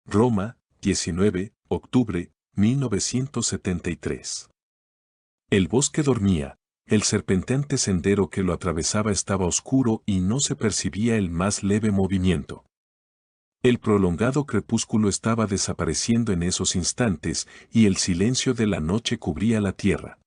Roma, 19, octubre, 1973. El bosque dormía, el serpenteante sendero que lo atravesaba estaba oscuro y no se percibía el más leve movimiento. El prolongado crepúsculo estaba desapareciendo en esos instantes y el silencio de la noche cubría la tierra.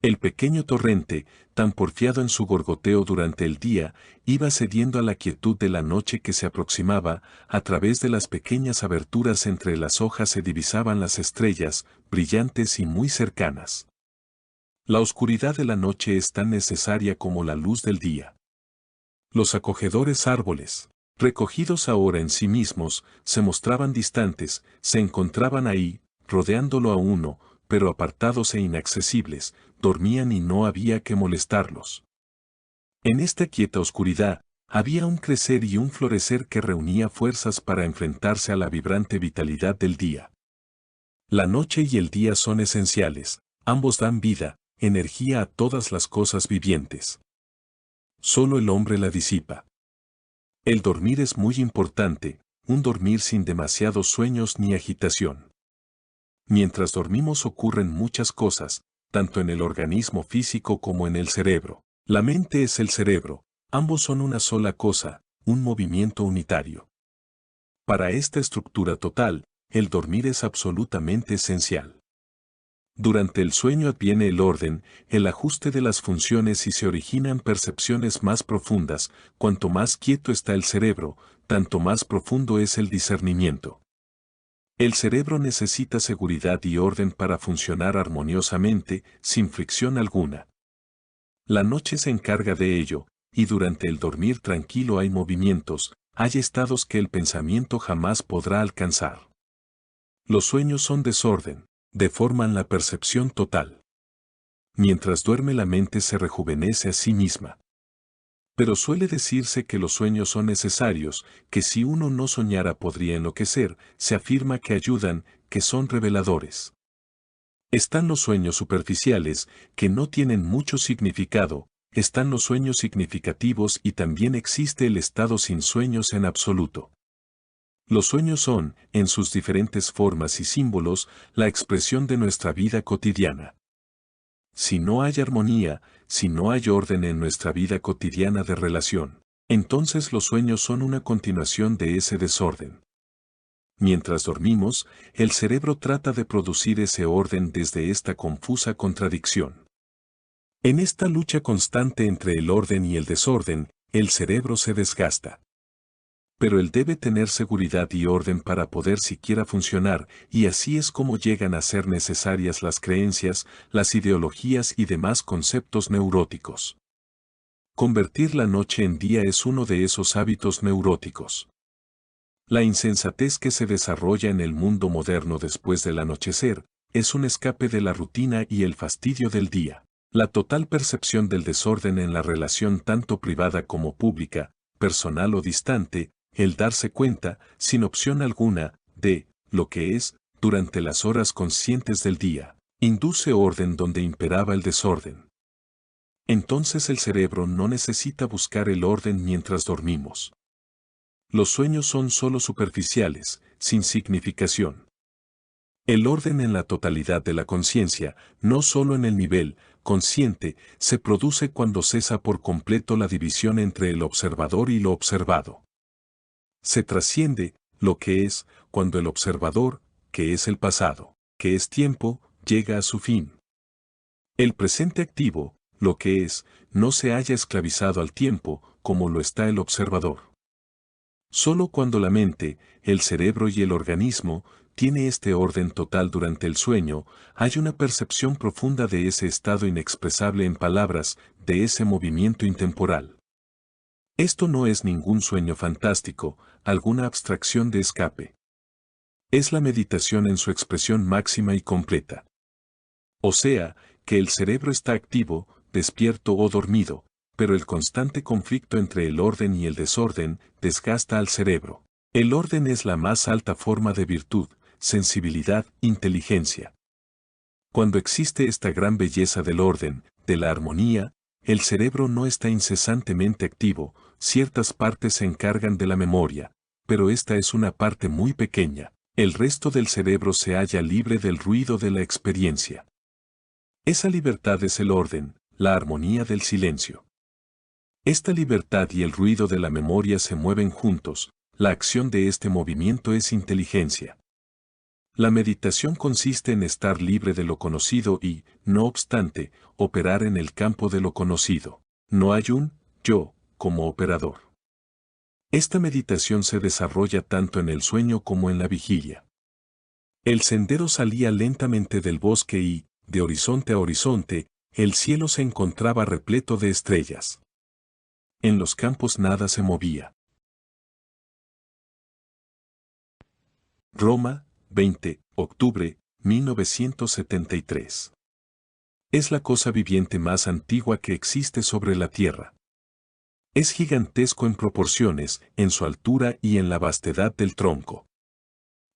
El pequeño torrente, tan porfiado en su gorgoteo durante el día, iba cediendo a la quietud de la noche que se aproximaba. A través de las pequeñas aberturas entre las hojas se divisaban las estrellas, brillantes y muy cercanas. La oscuridad de la noche es tan necesaria como la luz del día. Los acogedores árboles, recogidos ahora en sí mismos, se mostraban distantes, se encontraban ahí, rodeándolo a uno, pero apartados e inaccesibles, dormían y no había que molestarlos. En esta quieta oscuridad, había un crecer y un florecer que reunía fuerzas para enfrentarse a la vibrante vitalidad del día. La noche y el día son esenciales, ambos dan vida, energía a todas las cosas vivientes. Solo el hombre la disipa. El dormir es muy importante, un dormir sin demasiados sueños ni agitación. Mientras dormimos ocurren muchas cosas, tanto en el organismo físico como en el cerebro. La mente es el cerebro, ambos son una sola cosa, un movimiento unitario. Para esta estructura total, el dormir es absolutamente esencial. Durante el sueño adviene el orden, el ajuste de las funciones y se originan percepciones más profundas. Cuanto más quieto está el cerebro, tanto más profundo es el discernimiento. El cerebro necesita seguridad y orden para funcionar armoniosamente, sin fricción alguna. La noche se encarga de ello, y durante el dormir tranquilo hay movimientos, hay estados que el pensamiento jamás podrá alcanzar. Los sueños son desorden, deforman la percepción total. Mientras duerme la mente se rejuvenece a sí misma. Pero suele decirse que los sueños son necesarios, que si uno no soñara podría enloquecer. Se afirma que ayudan, que son reveladores. Están los sueños superficiales, que no tienen mucho significado, están los sueños significativos y también existe el estado sin sueños en absoluto. Los sueños son, en sus diferentes formas y símbolos, la expresión de nuestra vida cotidiana. Si no hay armonía, si no hay orden en nuestra vida cotidiana de relación, entonces los sueños son una continuación de ese desorden. Mientras dormimos, el cerebro trata de producir ese orden desde esta confusa contradicción. En esta lucha constante entre el orden y el desorden, el cerebro se desgasta. Pero él debe tener seguridad y orden para poder siquiera funcionar, y así es como llegan a ser necesarias las creencias, las ideologías y demás conceptos neuróticos. Convertir la noche en día es uno de esos hábitos neuróticos. La insensatez que se desarrolla en el mundo moderno después del anochecer, es un escape de la rutina y el fastidio del día. La total percepción del desorden en la relación tanto privada como pública, personal o distante, el darse cuenta, sin opción alguna, de lo que es, durante las horas conscientes del día, induce orden donde imperaba el desorden. Entonces el cerebro no necesita buscar el orden mientras dormimos. Los sueños son solo superficiales, sin significación. El orden en la totalidad de la conciencia, no solo en el nivel consciente, se produce cuando cesa por completo la división entre el observador y lo observado. Se trasciende lo que es cuando el observador, que es el pasado, que es tiempo, llega a su fin. El presente activo, lo que es, no se halla esclavizado al tiempo, como lo está el observador. Solo cuando la mente, el cerebro y el organismo tiene este orden total durante el sueño, hay una percepción profunda de ese estado inexpresable en palabras, de ese movimiento intemporal. Esto no es ningún sueño fantástico, alguna abstracción de escape. Es la meditación en su expresión máxima y completa. O sea, que el cerebro está activo, despierto o dormido, pero el constante conflicto entre el orden y el desorden desgasta al cerebro. El orden es la más alta forma de virtud, sensibilidad, inteligencia. Cuando existe esta gran belleza del orden, de la armonía, el cerebro no está incesantemente activo, ciertas partes se encargan de la memoria, pero esta es una parte muy pequeña. El resto del cerebro se halla libre del ruido de la experiencia. Esa libertad es el orden, la armonía del silencio. Esta libertad y el ruido de la memoria se mueven juntos, la acción de este movimiento es inteligencia. La meditación consiste en estar libre de lo conocido y, no obstante, operar en el campo de lo conocido. No hay un yo como operador. Esta meditación se desarrolla tanto en el sueño como en la vigilia. El sendero salía lentamente del bosque y, de horizonte a horizonte, el cielo se encontraba repleto de estrellas. En los campos nada se movía. Roma, 20 octubre, 1973. Es la cosa viviente más antigua que existe sobre la Tierra. Es gigantesco en proporciones, en su altura y en la vastedad del tronco.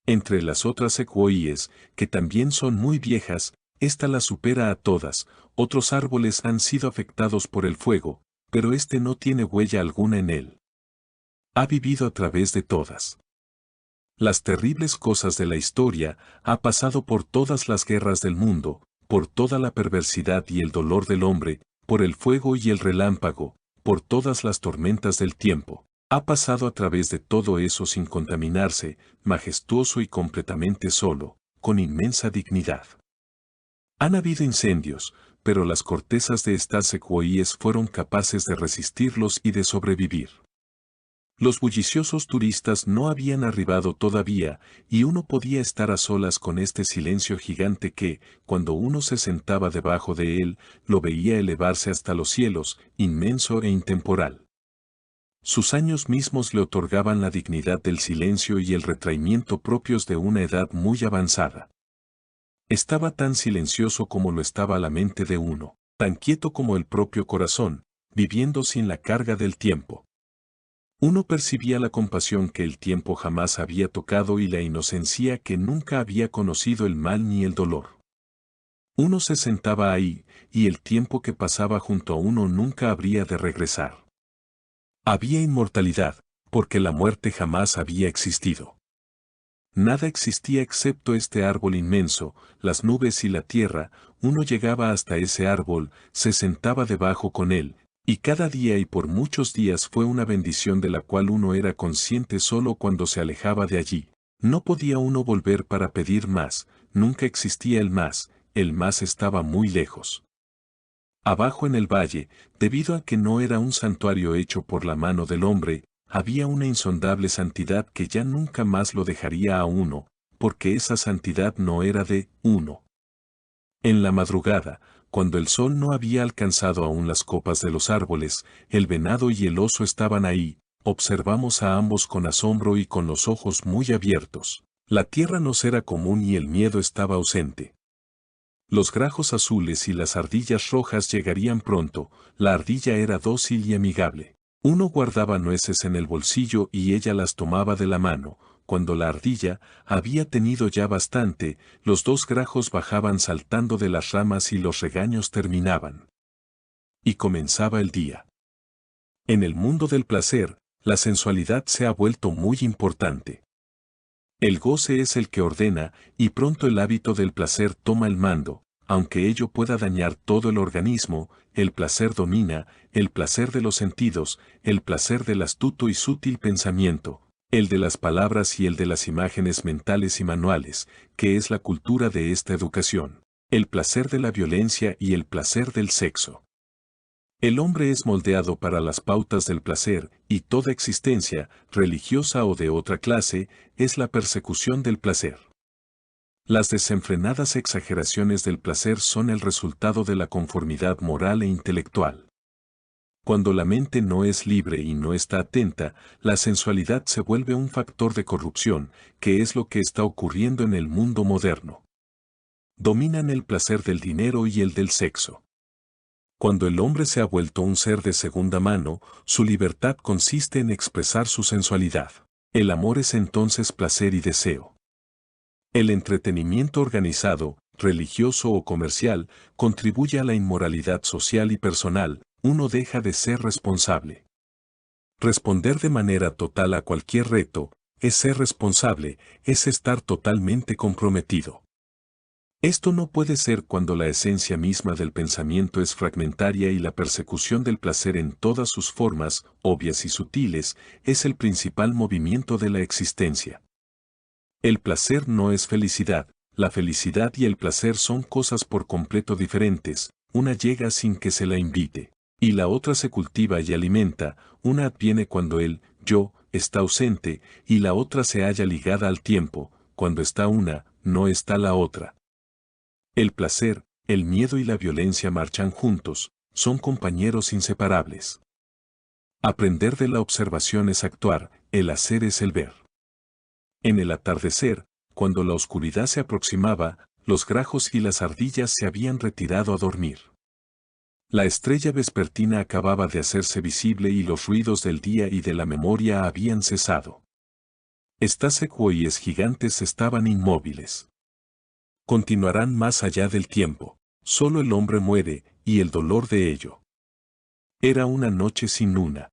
Entre las otras secuoíes, que también son muy viejas, esta la supera a todas. Otros árboles han sido afectados por el fuego, pero este no tiene huella alguna en él. Ha vivido a través de todas las terribles cosas de la historia, ha pasado por todas las guerras del mundo, por toda la perversidad y el dolor del hombre, por el fuego y el relámpago, por todas las tormentas del tiempo. Ha pasado a través de todo eso sin contaminarse, majestuoso y completamente solo, con inmensa dignidad. Han habido incendios, pero las cortezas de estas secuoías fueron capaces de resistirlos y de sobrevivir. Los bulliciosos turistas no habían arribado todavía, y uno podía estar a solas con este silencio gigante que, cuando uno se sentaba debajo de él, lo veía elevarse hasta los cielos, inmenso e intemporal. Sus años mismos le otorgaban la dignidad del silencio y el retraimiento propios de una edad muy avanzada. Estaba tan silencioso como lo estaba la mente de uno, tan quieto como el propio corazón, viviendo sin la carga del tiempo. Uno percibía la compasión que el tiempo jamás había tocado y la inocencia que nunca había conocido el mal ni el dolor. Uno se sentaba ahí, y el tiempo que pasaba junto a uno nunca habría de regresar. Había inmortalidad, porque la muerte jamás había existido. Nada existía excepto este árbol inmenso, las nubes y la tierra. Uno llegaba hasta ese árbol, se sentaba debajo con él, y cada día y por muchos días fue una bendición de la cual uno era consciente solo cuando se alejaba de allí. No podía uno volver para pedir más, nunca existía el más estaba muy lejos. Abajo en el valle, debido a que no era un santuario hecho por la mano del hombre, había una insondable santidad que ya nunca más lo dejaría a uno, porque esa santidad no era de uno. En la madrugada, cuando el sol no había alcanzado aún las copas de los árboles, el venado y el oso estaban ahí, observamos a ambos con asombro y con los ojos muy abiertos. La tierra nos era común y el miedo estaba ausente. Los grajos azules y las ardillas rojas llegarían pronto, la ardilla era dócil y amigable. Uno guardaba nueces en el bolsillo y ella las tomaba de la mano. Cuando la ardilla había tenido ya bastante, los dos grajos bajaban saltando de las ramas y los regaños terminaban. Y comenzaba el día. En el mundo del placer, la sensualidad se ha vuelto muy importante. El goce es el que ordena, y pronto el hábito del placer toma el mando. Aunque ello pueda dañar todo el organismo, el placer domina, el placer de los sentidos, el placer del astuto y sutil pensamiento, el de las palabras y el de las imágenes mentales y manuales, que es la cultura de esta educación, el placer de la violencia y el placer del sexo. El hombre es moldeado para las pautas del placer, y toda existencia, religiosa o de otra clase, es la persecución del placer. Las desenfrenadas exageraciones del placer son el resultado de la conformidad moral e intelectual. Cuando la mente no es libre y no está atenta, la sensualidad se vuelve un factor de corrupción, que es lo que está ocurriendo en el mundo moderno. Dominan el placer del dinero y el del sexo. Cuando el hombre se ha vuelto un ser de segunda mano, su libertad consiste en expresar su sensualidad. El amor es entonces placer y deseo. El entretenimiento organizado, religioso o comercial, contribuye a la inmoralidad social y personal. Uno deja de ser responsable. Responder de manera total a cualquier reto, es ser responsable, es estar totalmente comprometido. Esto no puede ser cuando la esencia misma del pensamiento es fragmentaria y la persecución del placer en todas sus formas, obvias y sutiles, es el principal movimiento de la existencia. El placer no es felicidad, la felicidad y el placer son cosas por completo diferentes, una llega sin que se la invite, y la otra se cultiva y alimenta, una adviene cuando el yo está ausente, y la otra se halla ligada al tiempo, cuando está una, no está la otra. El placer, el miedo y la violencia marchan juntos, son compañeros inseparables. Aprender de la observación es actuar, el hacer es el ver. En el atardecer, cuando la oscuridad se aproximaba, los grajos y las ardillas se habían retirado a dormir. La estrella vespertina acababa de hacerse visible y los ruidos del día y de la memoria habían cesado. Estas secuoyas gigantes estaban inmóviles. Continuarán más allá del tiempo, solo el hombre muere, y el dolor de ello. Era una noche sin luna.